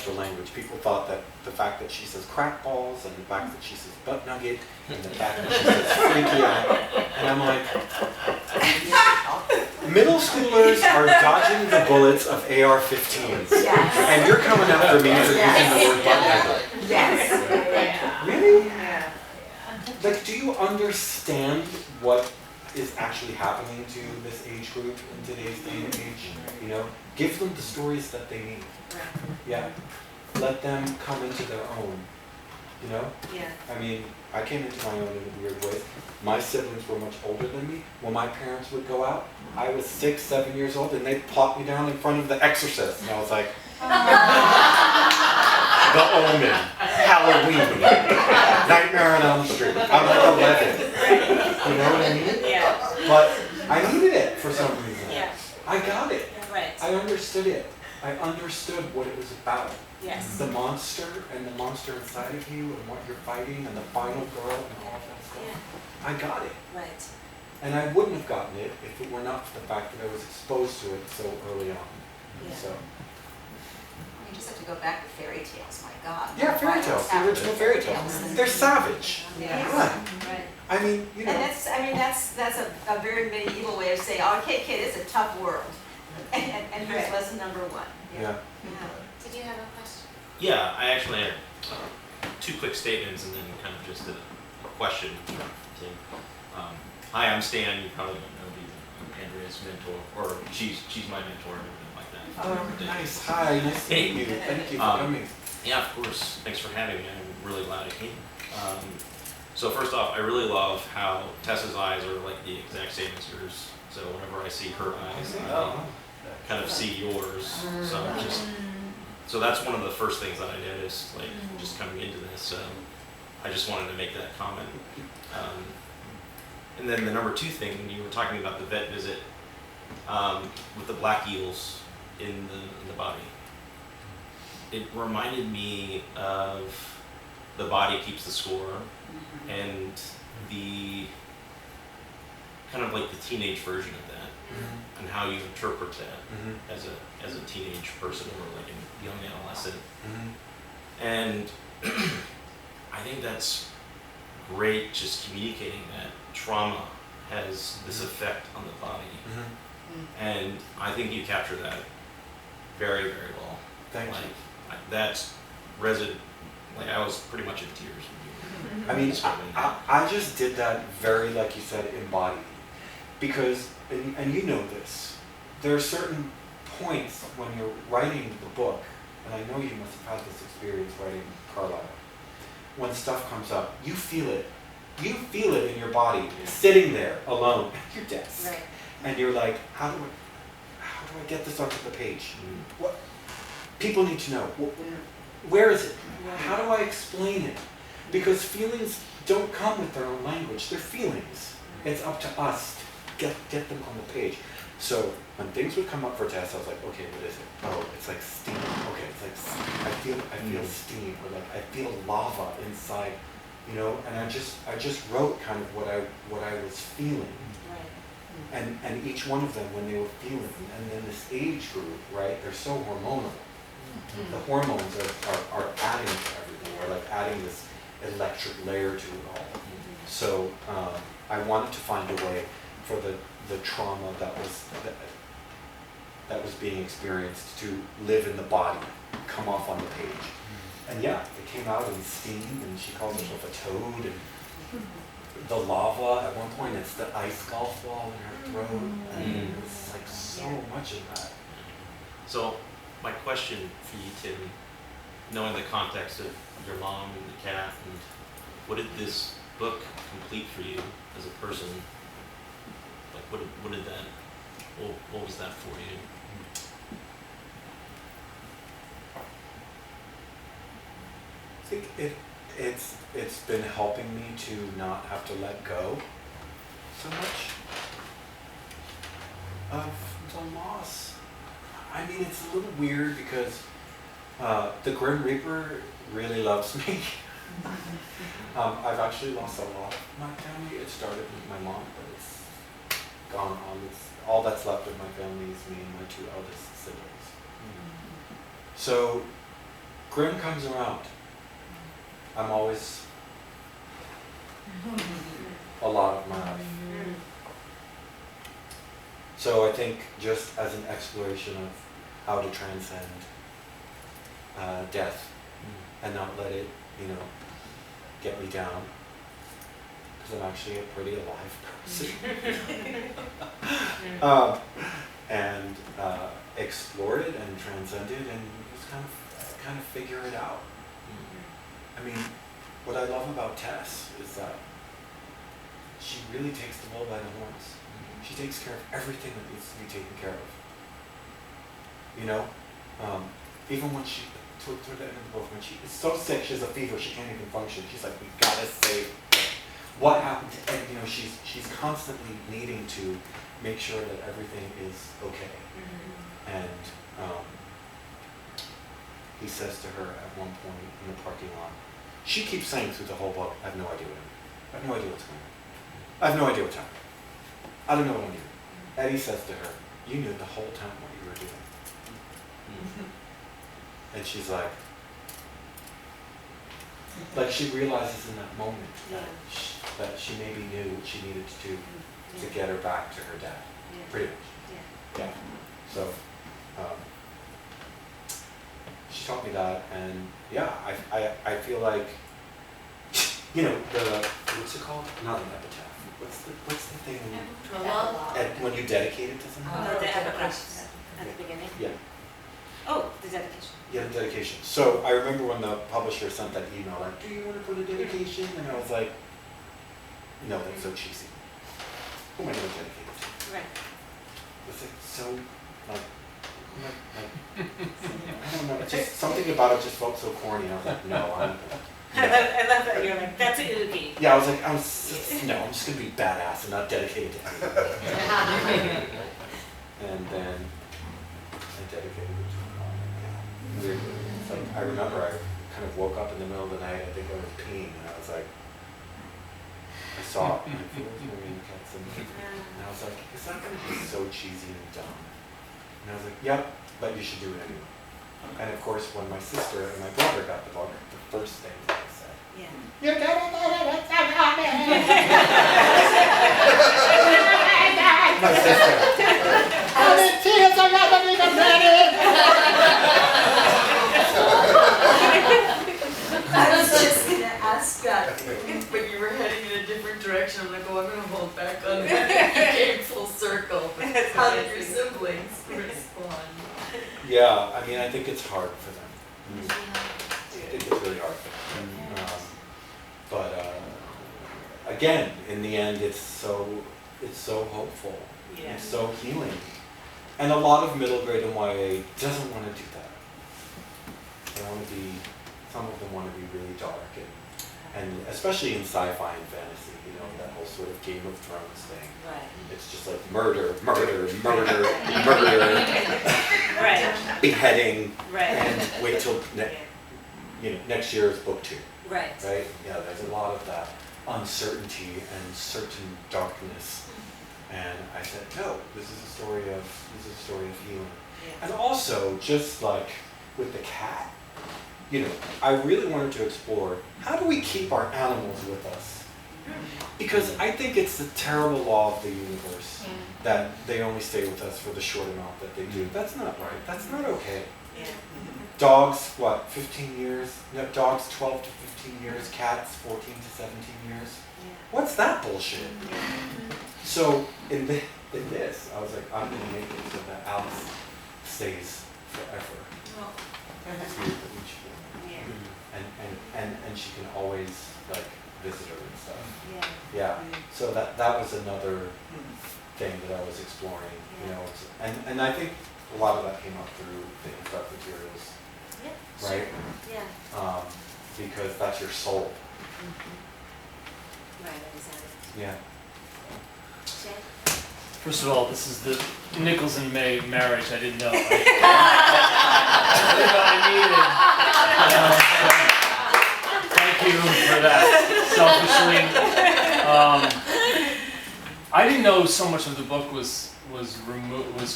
of the language. People thought that the fact that she says crack balls and the fact that she says butt nugget and the fact that she says freaky out. And I'm like, middle schoolers are dodging the bullets of AR-15s. Yes. And you're coming after me for using the word butt nugget. Yes. Really? Yeah. Like, do you understand what is actually happening to this age group in today's day and age? You know, give them the stories that they need. Yeah. Let them come into their own. You know? Yeah. I mean, I came into my own in weird ways. My siblings were much older than me. When my parents would go out, I was 6, 7 years old, and they'd plop me down in front of The Exorcist. And I was like, The Omen, Halloween, Nightmare on Elm Street. I'm like 11. You know what I mean? Yeah. But I needed it for some reason. Yeah. I got it. Right. I understood it. I understood what it was about. Yes. The monster and the monster inside of you and what you're fighting and the final girl and all of that stuff. Yeah. I got it. Right. And I wouldn't have gotten it if it were not for the fact that I was exposed to it so early on. Yeah. So. You just have to go back to fairy tales, my God. Yeah, fairy tales, the original fairy tales. They're savage. Yeah. Right. I mean, you know. And that's a very medieval way of saying, oh, okay, kid, it's a tough world. And here's Right. lesson number 1. Yeah. Did you have a question? Yeah, I actually had 2 quick statements and then kind of just a question for Tim. Hi, I'm Stan. You probably don't know me. I'm Andrea's mentor, or she's my mentor and everything like that. Oh, nice. Hi, nice to meet you. Thank you for coming. Yeah, of course. Thanks for having me. I'm really glad I came. So first off, I really love how Tessa's eyes are like the exact same as yours. So whenever I see her eyes, I kind of see yours. So that's one of the first things that I noticed, like just coming into this. So I just wanted to make that comment. And then the number 2 thing, when you were talking about the vet visit with the black eels in the body, it reminded me of The Body Keeps the Score and the kind of like the teenage version of that and how you interpret that as a teenage person or like a young adolescent. And I think that's great, just communicating that trauma has this effect on the body. And I think you capture that very, very well. Thank you. That's resident. Like I was pretty much in tears when you were I mean, describing that. I just did that very, like you said, embodied. Because, and you know this, there are certain points when you're writing the book, and I know you must have had this experience writing Carlisle, when stuff comes up, you feel it. You feel it in your body, sitting there alone at your desk. Right. And you're like, how do I get this onto the page? What people need to know. Where is it? How do I explain it? Because feelings don't come with their own language. They're feelings. It's up to us to get them on the page. So when things would come up for Tess, I was like, okay, what is it? Oh, it's like steam. Okay, it's like I feel steam, or like I feel lava inside, you know. And I just wrote kind of what I was feeling. And each one of them when they were feeling, and then this age group, right? They're so hormonal. The hormones are adding to everything, or like adding this electric layer to it all. So I wanted to find a way for the trauma that was being experienced to live in the body, come off on the page. And yeah, it came out in steam, and she calls herself a toad, and the lava, at one point it's the ice golf ball in her throat, and it's like so much of that. So my question for you, Tim, knowing the context of your mom and the cat, and what did this book complete for you as a person? Like what did that, what was that for you? I think it's been helping me to not have to let go so much of the loss. I mean, it's a little weird because the Grim Reaper really loves me. I've actually lost a lot of my family. It started with my mom, but it's gone on. All that's left of my family is me and my 2 eldest siblings. So Grim comes around. I'm always a lot of my life. So I think just as an exploration of how to transcend death and not let it, get me down, because I'm actually a pretty alive person. And explored it and transcended and just kind of figure it out. I mean, what I love about Tess is that she really takes the bull by the horns. She takes care of everything that needs to be taken care of. Even when she, toward the end of the book, when she is so sick, she has a fever, she can't even function. She's like, we gotta save her. What happened to Ed? She's constantly needing to make sure that everything is okay. And he says to her at one point in the parking lot, she keeps saying through the whole book, I have no idea I have no idea what's going on. I have no idea what's happening. I don't know what I'm doing. Eddie says to her, you knew the whole time what you were doing. And she's like she realizes in that moment that she maybe knew what she needed to do to get her back to her dad. Pretty much. Yeah. So she taught me that, and I feel like what's it called? Not an epitaph. What's the thing when you dedicate it to someone? The dedication at the beginning. Yeah. Oh, the dedication. Yeah, the dedication. So I remember when the publisher sent that email, like, do you want to put a dedication? And I was like, no, that's so cheesy. Who am I going to dedicate it to? Right. It's like so, like, I don't know. It's just something about it just felt so corny. I was like, no, I'm. I love that you're like, that's a oogie. Yeah, I was like, I'm just gonna be badass and not dedicated to anyone. And then I dedicated it to my mom. Weirdly, it's like I remember I kind of woke up in the middle of the night. I think I was peeing, and I was like, I saw it. And I was like, is that gonna be so cheesy and dumb? And I was like, yep, but you should do it anyway. And of course, when my sister and my brother got the book, the first thing that I said, "You're gonna get it, it's coming." My sister. I'm in tears, I'm not even ready. I was just gonna ask that, but you were heading in a different direction. I'm like, oh, I'm gonna hold back on that. You came full circle. But how did your siblings respond? Yeah, I mean, I think it's hard for them. I think it's really hard for them. But again, in the end, it's so hopeful. Yeah. It's so healing. And a lot of middle grade and YA doesn't want to do that. Some of them want to be really dark and especially in sci-fi and fantasy, that whole sort of Game of Thrones thing. Right. It's just like murder, murder, Right. beheading, Right. and wait till next year is book 2. Right. Right? Yeah, there's a lot of that uncertainty and certain darkness. And I said, no, this is a story of healing. Yeah. And also, just like with the cat, I really wanted to explore, how do we keep our animals with us? Because I think it's the terrible law of the universe that they only stay with us for the short amount that they do. That's not right. That's not okay. Yeah. Dogs, 15 years? No, dogs 12 to 15 years, cats 14 to 17 years. Yeah. What's that bullshit? So in this, I was like, I'm going to make it so that Alice stays forever. And she can always visit her and stuff. Yeah. So that was another thing that I was exploring. And I think a lot of that came up through the Dark Materials, Yeah. right? Yeah. Because that's your soul. Right, exactly. Yeah. Shay? First of all, this is the Nichols and May marriage. I didn't know. I didn't know I needed. Thank you for that. Selfishly, I didn't know so much of the book was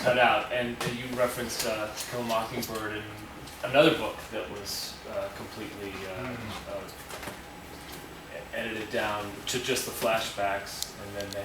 cut out, and you referenced To Kill a Mockingbird and another book that was completely edited down to just the flashbacks, and then they